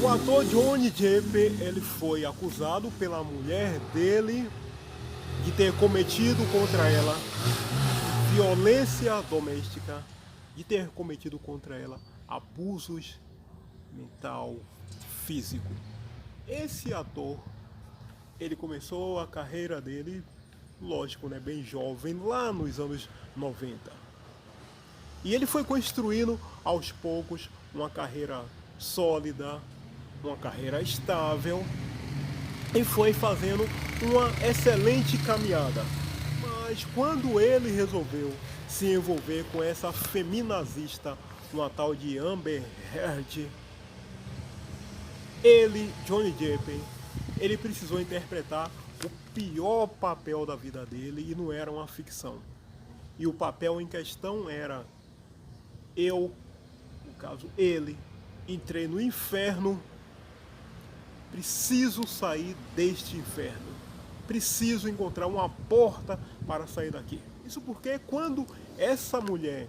O ator Johnny Depp, ele foi acusado pela mulher dele de ter cometido contra ela violência doméstica, de ter cometido contra ela abusos mental, físico. Esse ator, ele começou a carreira dele, lógico, né, bem jovem, lá nos anos 90. E ele foi construindo aos poucos uma carreira sólida, uma carreira estável e foi fazendo uma excelente caminhada. Mas quando ele resolveu se envolver com essa feminazista, uma tal de Amber Heard, ele, Johnny Depp, ele precisou interpretar o pior papel da vida dele e não era uma ficção. E o papel em questão era: eu, no caso ele, entrei no inferno, preciso sair deste inferno, preciso encontrar uma porta para sair daqui. Isso porque quando essa mulher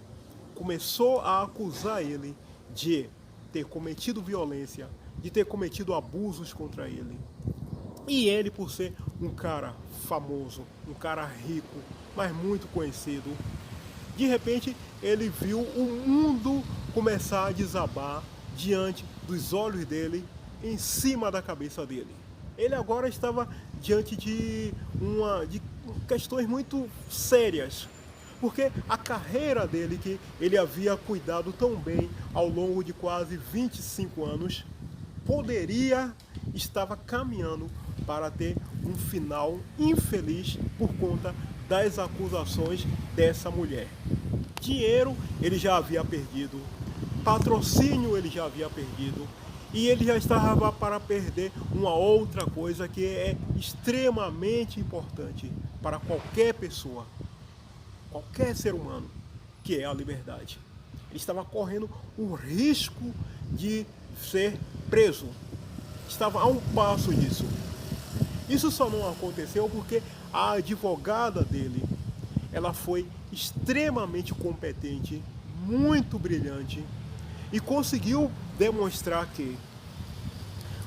começou a acusar ele de ter cometido violência, de ter cometido abusos contra ele, e ele, por ser um cara famoso, um cara rico, mas muito conhecido, de repente ele viu o mundo começar a desabar diante dos olhos dele, em cima da cabeça dele. Ele agora estava diante de questões muito sérias, porque a carreira dele, que ele havia cuidado tão bem ao longo de quase 25 anos, estava caminhando para ter um final infeliz por conta das acusações dessa mulher. Dinheiro ele já havia perdido, patrocínio ele já havia perdido, e ele já estava para perder uma outra coisa que é extremamente importante para qualquer pessoa, qualquer ser humano, que é a liberdade. Ele estava correndo o risco de ser preso. Estava a um passo disso. Isso só não aconteceu porque a advogada dele, ela foi extremamente competente, muito brilhante, e conseguiu demonstrar que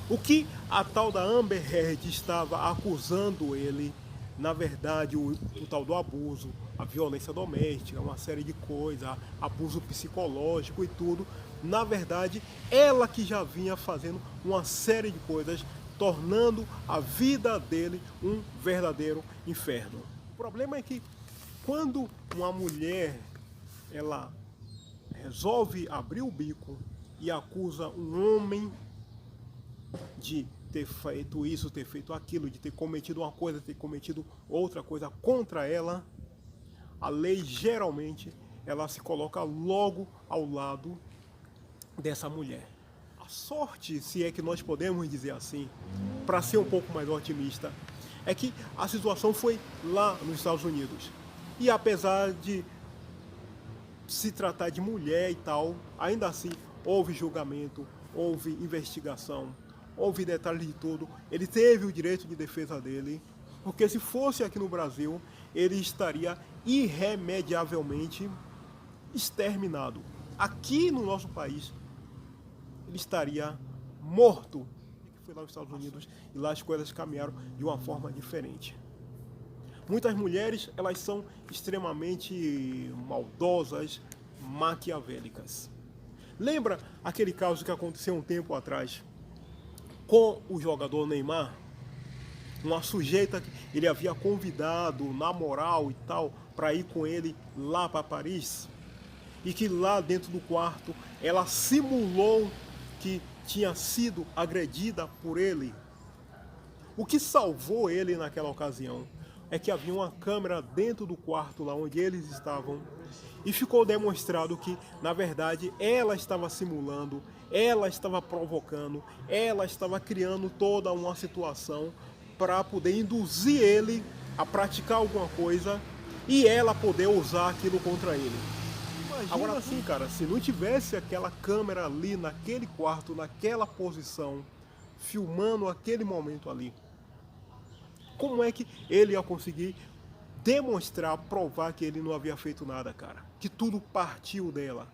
o que a tal da Amber Heard estava acusando ele, na verdade, o tal do abuso, a violência doméstica, uma série de coisas, abuso psicológico e tudo, na verdade, ela que já vinha fazendo uma série de coisas, tornando a vida dele um verdadeiro inferno. O problema é que quando uma mulher, ela resolve abrir o bico e acusa um homem de ter feito isso, ter feito aquilo, de ter cometido uma coisa, ter cometido outra coisa contra ela, a lei geralmente ela se coloca logo ao lado dessa mulher. A sorte, se é que nós podemos dizer assim, para ser um pouco mais otimista, é que a situação foi lá nos Estados Unidos. E apesar de se tratar de mulher e tal, ainda assim houve julgamento, houve investigação, houve detalhes de tudo. Ele teve o direito de defesa dele, porque se fosse aqui no Brasil, ele estaria irremediavelmente exterminado. Aqui no nosso país, ele estaria morto. Que foi lá nos Estados Unidos e lá as coisas caminharam de uma forma diferente. Muitas mulheres, elas são extremamente maldosas, maquiavélicas. Lembra aquele caso que aconteceu um tempo atrás com o jogador Neymar? Uma sujeita que ele havia convidado na moral e tal para ir com ele lá para Paris, e que lá dentro do quarto ela simulou que tinha sido agredida por ele. O que salvou ele naquela ocasião é que havia uma câmera dentro do quarto lá onde eles estavam, e ficou demonstrado que, na verdade, ela estava simulando, ela estava provocando, ela estava criando toda uma situação para poder induzir ele a praticar alguma coisa e ela poder usar aquilo contra ele. Imagina agora assim, cara, se não tivesse aquela câmera ali naquele quarto, naquela posição, filmando aquele momento ali, como é que ele ia conseguir demonstrar, provar que ele não havia feito nada, cara? Que tudo partiu dela.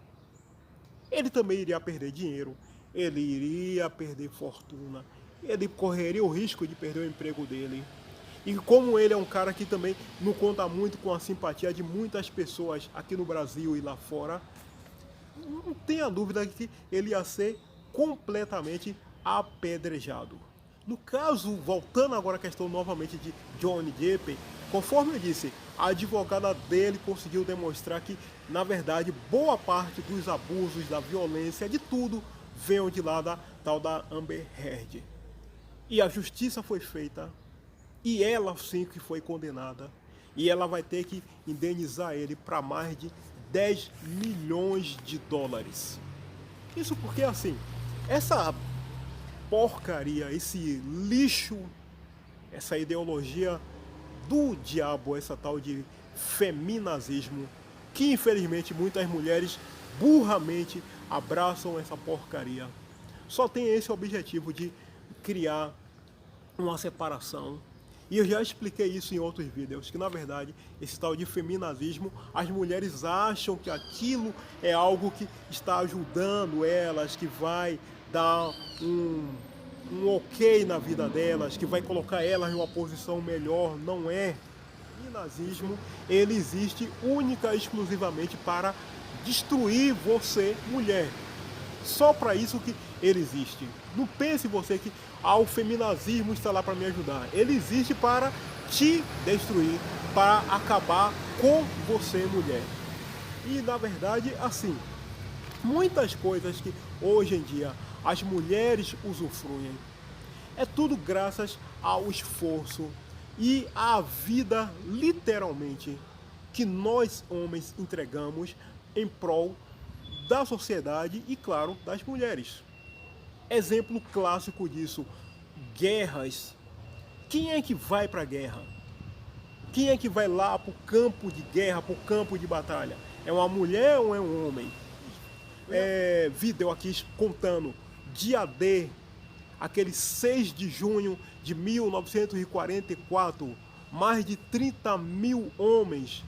Ele também iria perder dinheiro, ele iria perder fortuna, ele correria o risco de perder o emprego dele. E como ele é um cara que também não conta muito com a simpatia de muitas pessoas aqui no Brasil e lá fora, não tenha dúvida que ele ia ser completamente apedrejado. No caso, voltando agora à questão novamente de Johnny Depp, conforme eu disse, a advogada dele conseguiu demonstrar que, na verdade, boa parte dos abusos, da violência, de tudo, veio de lá da tal da Amber Heard. E a justiça foi feita, e ela sim que foi condenada, e ela vai ter que indenizar ele para mais de 10 milhões de dólares. Isso porque, assim, essa porcaria, esse lixo, essa ideologia do diabo, essa tal de feminazismo, que infelizmente muitas mulheres burramente abraçam essa porcaria, só tem esse objetivo de criar uma separação. E eu já expliquei isso em outros vídeos, que na verdade, esse tal de feminazismo, as mulheres acham que aquilo é algo que está ajudando elas, que vai dar um ok na vida delas, que vai colocar elas em uma posição melhor. Não é. O feminazismo, ele existe única e exclusivamente para destruir você, mulher. Só para isso que ele existe. Não pense você que o feminazismo está lá para me ajudar. Ele existe para te destruir, para acabar com você, mulher. E na verdade, assim, muitas coisas que hoje em dia as mulheres usufruem, é tudo graças ao esforço e à vida, literalmente, que nós homens entregamos em prol da sociedade e, claro, das mulheres. Exemplo clássico disso, guerras. Quem é que vai para a guerra? Quem é que vai lá para o campo de guerra, para o campo de batalha? É uma mulher ou é um homem? Vídeo aqui contando, dia D, aquele 6 de junho de 1944, mais de 30 mil homens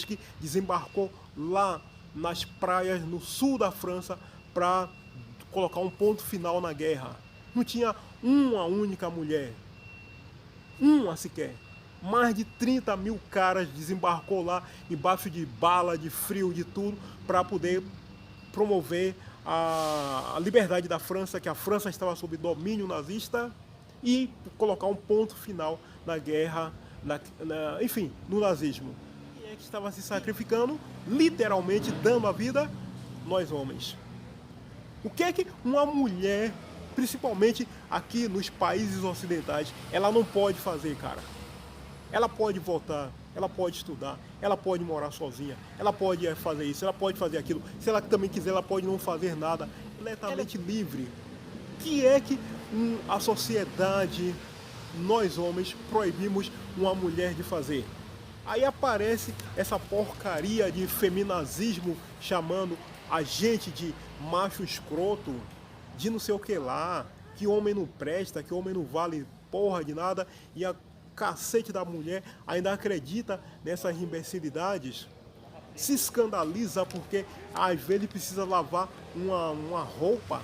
que desembarcou lá nas praias no sul da França para colocar um ponto final na guerra. Não tinha uma única mulher, uma sequer. Mais de 30 mil caras desembarcou lá embaixo de bala, de frio, de tudo, para poder promover a liberdade da França, que a França estava sob domínio nazista, e colocar um ponto final na guerra, enfim, no nazismo. Quem é que estava se sacrificando, literalmente dando a vida? Nós homens. O que é que uma mulher, principalmente aqui nos países ocidentais, ela não pode fazer, cara? Ela pode votar, ela pode estudar, ela pode morar sozinha, ela pode fazer isso, ela pode fazer aquilo. Se ela também quiser, ela pode não fazer nada. Completamente livre. O que é que a sociedade, nós homens, proibimos uma mulher de fazer? Aí aparece essa porcaria de feminazismo chamando a gente de macho escroto, de não sei o que lá, que homem não presta, que homem não vale porra de nada, e a cacete da mulher ainda acredita nessas imbecilidades, se escandaliza porque às vezes precisa lavar uma roupa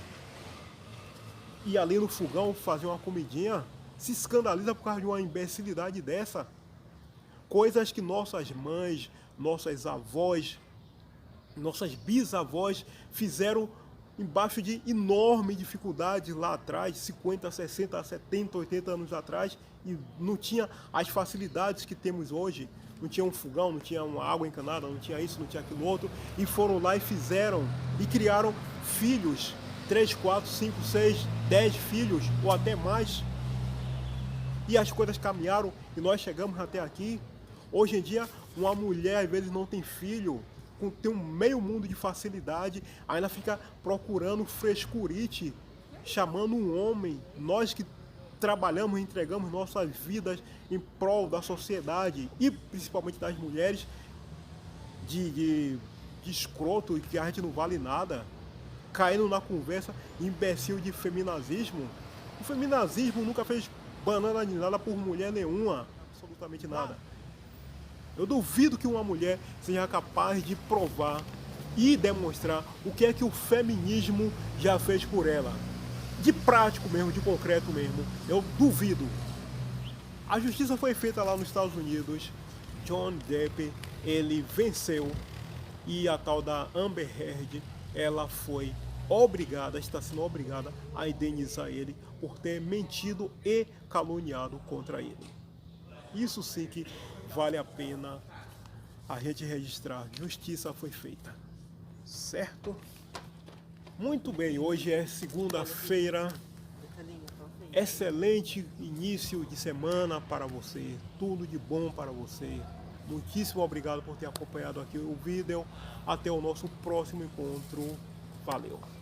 e ali no fogão fazer uma comidinha, se escandaliza por causa de uma imbecilidade dessa. Coisas que nossas mães, nossas avós, nossas bisavós fizeram embaixo de enorme dificuldade lá atrás, 50, 60, 70, 80 anos atrás, e não tinha as facilidades que temos hoje. Não tinha um fogão, não tinha uma água encanada, não tinha isso, não tinha aquilo outro, e foram lá e fizeram, e criaram filhos, 3, 4, 5, 6, 10 filhos, ou até mais. E as coisas caminharam, e nós chegamos até aqui. Hoje em dia, uma mulher às vezes não tem filho, tem um meio mundo de facilidade, ainda fica procurando frescurite, chamando um homem, nós que trabalhamos e entregamos nossas vidas em prol da sociedade e principalmente das mulheres, de escroto e que a gente não vale nada, caindo na conversa imbecil de feminazismo. O feminazismo nunca fez banana de nada por mulher nenhuma, absolutamente nada. Eu duvido que uma mulher seja capaz de provar e demonstrar o que é que o feminismo já fez por ela. De prático mesmo, de concreto mesmo, eu duvido. A justiça foi feita lá nos Estados Unidos, John Depp, ele venceu, e a tal da Amber Heard, ela foi obrigada, está sendo obrigada a indenizar ele por ter mentido e caluniado contra ele. Isso sim que vale a pena a gente registrar. Justiça foi feita, certo? Muito bem, hoje é segunda-feira. Excelente início de semana para você, tudo de bom para você. Muitíssimo obrigado por ter acompanhado aqui o vídeo. Até o nosso próximo encontro. Valeu!